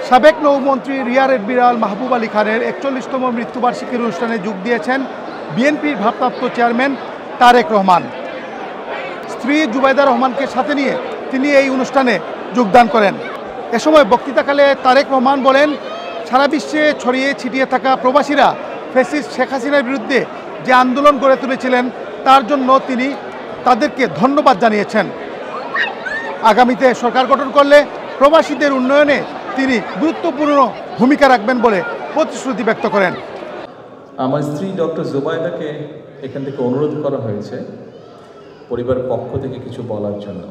সাবেক নৌমন্ত্রী রিয়ার এডমিরাল মাহবুব আলী খানের ৪১তম মৃত্যুবার্ষিকীর অনুষ্ঠানে যোগ দিয়েছেন বিএনপির ভারপ্রাপ্ত চেয়ারম্যান তারেক রহমান। স্ত্রী জুবাইদা রহমানকে সাথে নিয়ে তিনি এই অনুষ্ঠানে যোগদান করেন। এ সময় বক্তৃতাকালে তারেক রহমান বলেন, সারা বিশ্বে ছড়িয়ে ছিটিয়ে থাকা প্রবাসীরা ফ্যাসিস্ট শেখ হাসিনার বিরুদ্ধে যে আন্দোলন গড়ে তুলেছিলেন তার জন্য তিনি তাদেরকে ধন্যবাদ জানিয়েছেন। আগামীতে সরকার গঠন করলে প্রবাসীদের উন্নয়নে তিনি গুরুত্বপূর্ণ ভূমিকা রাখবেন বলে প্রতিশ্রুতি ব্যক্ত করেন। আমার স্ত্রী ডক্টর জুবাইদাকে এখান থেকে অনুরোধ করা হয়েছে পরিবারের পক্ষ থেকে কিছু বলার জন্য।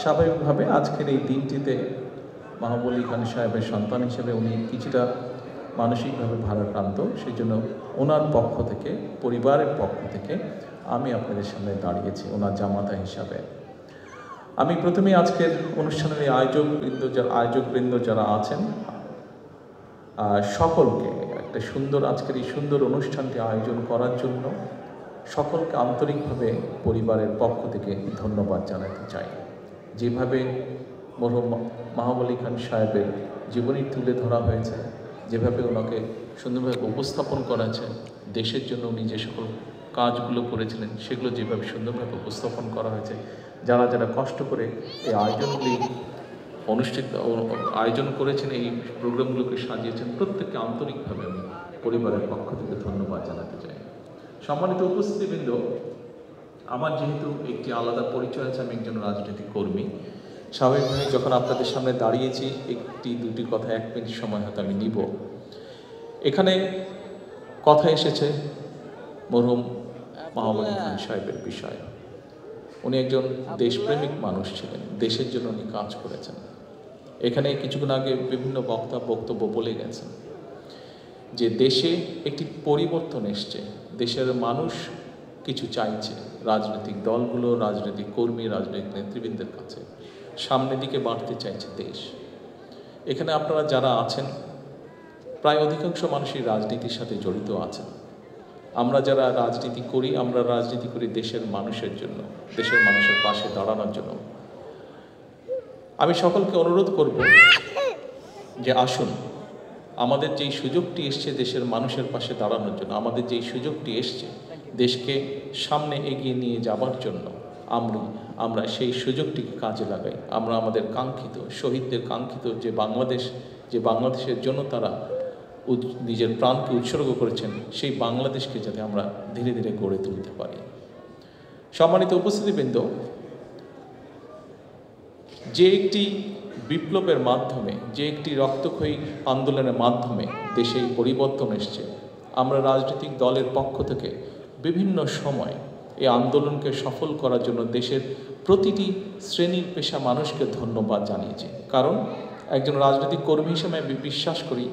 স্বাভাবিকভাবে আজকের এই দিনটিতে মাহবুব আলী খান সাহেবের সন্তান হিসেবে উনি কিছুটা মানসিকভাবে ভারাক্রান্ত, সেই জন্য ওনার পক্ষ থেকে, পরিবারের পক্ষ থেকে আমি আপনাদের সামনে দাঁড়িয়েছি ওনার জামাতা হিসাবে। আমি প্রথমেই আজকের অনুষ্ঠানের এই আয়োজকবৃন্দ যারা আছেন সকলকে একটা আজকের এই সুন্দর অনুষ্ঠানটি আয়োজন করার জন্য সকলকে আন্তরিকভাবে পরিবারের পক্ষ থেকে ধন্যবাদ জানাতে চাই। যেভাবে মরহুম মাহবুব আলী খান সাহেবের জীবনী তুলে ধরা হয়েছে, যেভাবে ওনাকে সুন্দরভাবে উপস্থাপন করা হয়েছে, দেশের জন্য উনি যে সকল কাজগুলো করেছিলেন সেগুলো যেভাবে সুন্দরভাবে উপস্থাপন করা হয়েছে, যারা যারা কষ্ট করে এই আয়োজন করেছেন, এই প্রোগ্রামগুলোকে সাজিয়েছেন, প্রত্যেককে আন্তরিকভাবে আমি পরিবারের পক্ষ থেকে ধন্যবাদ জানাতে চাই। সম্মানিত উপস্থিতিবৃন্দ, আমার যেহেতু একটি আলাদা পরিচয় আছে, আমি একজন রাজনৈতিক কর্মী। স্বাভাবিকভাবে যখন আপনাদের সামনে দাঁড়িয়েছি দুটি কথা 1 মিনিট সময় হয়তো আমি নিব। এখানে কথা এসেছে মরহুম মাহবুব আলী খান সাহেবের বিষয়ে। উনি একজন দেশপ্রেমিক মানুষ ছিলেন, দেশের জন্য উনি কাজ করেছেন। এখানে কিছুক্ষণ আগে বিভিন্ন বক্তব্য বলে গেছেন যে দেশে একটি পরিবর্তন এসছে, দেশের মানুষ কিছু চাইছে, রাজনৈতিক দলগুলো, রাজনৈতিক কর্মী, রাজনৈতিক নেতৃবৃন্দের কাছে সামনের দিকে বাড়তে চাইছে দেশ। এখানে আপনারা যারা আছেন প্রায় অধিকাংশ মানুষই রাজনীতির সাথে জড়িত আছেন। আমরা যারা রাজনীতি করি, আমরা রাজনীতি করি দেশের মানুষের জন্য, দেশের মানুষের পাশে দাঁড়ানোর জন্য। আমি সকলকে অনুরোধ করব যে আসুন, আমাদের যেই সুযোগটি এসছে দেশের মানুষের পাশে দাঁড়ানোর জন্য, আমাদের যেই সুযোগটি এসছে দেশকে সামনে এগিয়ে নিয়ে যাবার জন্য, আমরা সেই সুযোগটিকে কাজে লাগাই। আমরা আমাদের কাঙ্ক্ষিত, শহীদদের কাঙ্ক্ষিত যে বাংলাদেশের জন্য তারা নিজের প্রাণকে উৎসর্গ করেছেন, সেই বাংলাদেশকে যাতে আমরা ধীরে ধীরে গড়ে তুলতে পারি। সম্মানিত উপস্থিতিবৃন্দ, যে একটি বিপ্লবের মাধ্যমে, যে একটি রক্তক্ষয়ী আন্দোলনের মাধ্যমে দেশে পরিবর্তন এসছে, আমরা রাজনৈতিক দলের পক্ষ থেকে বিভিন্ন সময় এই আন্দোলনকে সফল করার জন্য দেশের প্রতিটি শ্রেণীর পেশা মানুষকে ধন্যবাদ জানিয়েছি। কারণ একজন রাজনৈতিক কর্মী হিসেবে আমি বিশ্বাস করি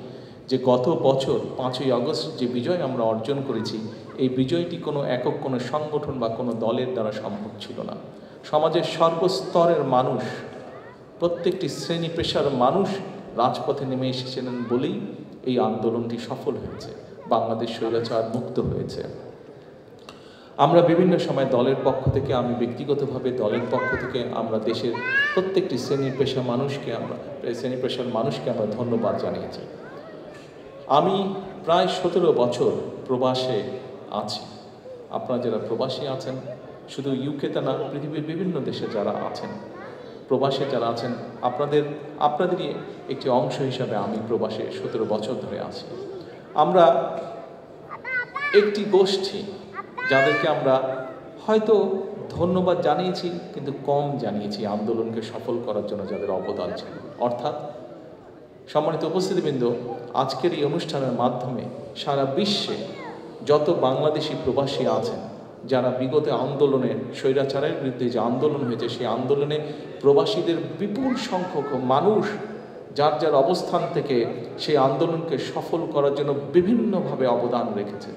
যে গত বছর 5ই আগস্ট যে বিজয় আমরা অর্জন করেছি, এই বিজয়টি কোনো একক কোনো সংগঠন বা কোনো দলের দ্বারা সম্ভব ছিল না। সমাজের সর্বস্তরের মানুষ, প্রত্যেকটি শ্রেণী পেশার মানুষ রাজপথে নেমে এসেছিলেন বলেই এই আন্দোলনটি সফল হয়েছে, বাংলাদেশ স্বৈরাচার মুক্ত হয়েছে। আমরা বিভিন্ন সময় দলের পক্ষ থেকে, আমি ব্যক্তিগতভাবে দলের পক্ষ থেকে আমরা দেশের প্রত্যেকটি শ্রেণী পেশার মানুষকে আমরা ধন্যবাদ জানিয়েছি। আমি প্রায় 17 বছর প্রবাসে আছি। আপনারা যারা প্রবাসী আছেন, শুধু ইউকেতে না, পৃথিবীর বিভিন্ন দেশে যারা আছেন, প্রবাসে যারা আছেন, আপনাদেরই একটি অংশ হিসাবে আমি প্রবাসে 17 বছর ধরে আছি। আমরা একটি গোষ্ঠী যাদেরকে আমরা হয়তো ধন্যবাদ জানিয়েছি, কিন্তু কম জানিয়েছি আন্দোলনকে সফল করার জন্য যাদের অবদান ছিল। অর্থাৎ সম্মানিত উপস্থিতিবৃন্দ, আজকের এই অনুষ্ঠানের মাধ্যমে সারা বিশ্বে যত বাংলাদেশি প্রবাসী আছেন, যারা বিগত আন্দোলনে, স্বৈরাচারের বিরুদ্ধে যে আন্দোলন হয়েছে, সেই আন্দোলনে প্রবাসীদের বিপুল সংখ্যক মানুষ যার যার অবস্থান থেকে সেই আন্দোলনকে সফল করার জন্য বিভিন্নভাবে অবদান রেখেছেন।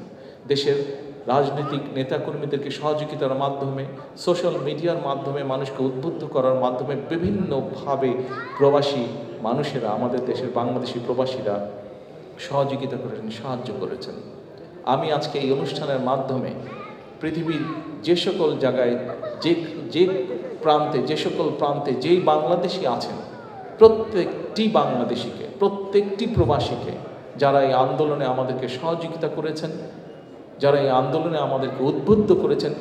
দেশের রাজনৈতিক নেতাকর্মীদেরকে সহযোগিতার মাধ্যমে, সোশ্যাল মিডিয়ার মাধ্যমে, মানুষকে উদ্বুদ্ধ করার মাধ্যমে বিভিন্নভাবে প্রবাসী মানুষেরা, আমাদের দেশের বাংলাদেশি প্রবাসীরা সহযোগিতা করেছেন, সাহায্য করেছেন। আমি আজকে এই অনুষ্ঠানের মাধ্যমে পৃথিবীর যে সকল জায়গায়, যে সকল প্রান্তে যেই বাংলাদেশি আছেন, প্রত্যেকটি বাংলাদেশিকে, প্রত্যেকটি প্রবাসীকে, যারা এই আন্দোলনে আমাদেরকে সহযোগিতা করেছেন, যারা এই আন্দোলনে আমাদেরকে উদ্বুদ্ধ করেছেন,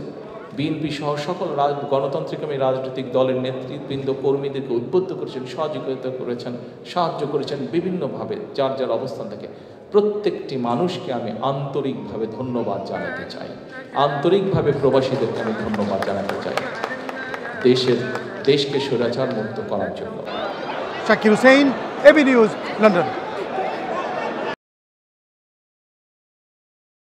বিএনপি সহ সকল গণতান্ত্রিকমী রাজনৈতিক দলের নেতৃবৃন্দ কর্মীদেরকে উদ্বুদ্ধ করেছেন, সহযোগিতা করেছেন, সাহায্য করেছেন বিভিন্নভাবে যার যার অবস্থান থেকে, প্রত্যেকটি মানুষকে আমি আন্তরিকভাবে ধন্যবাদ জানাতে চাই। আন্তরিকভাবে প্রবাসীদেরকে আমি ধন্যবাদ জানাতে চাই দেশকে স্বৈরাচার মুক্ত করার জন্য। Shakir Hussain, AB news, London.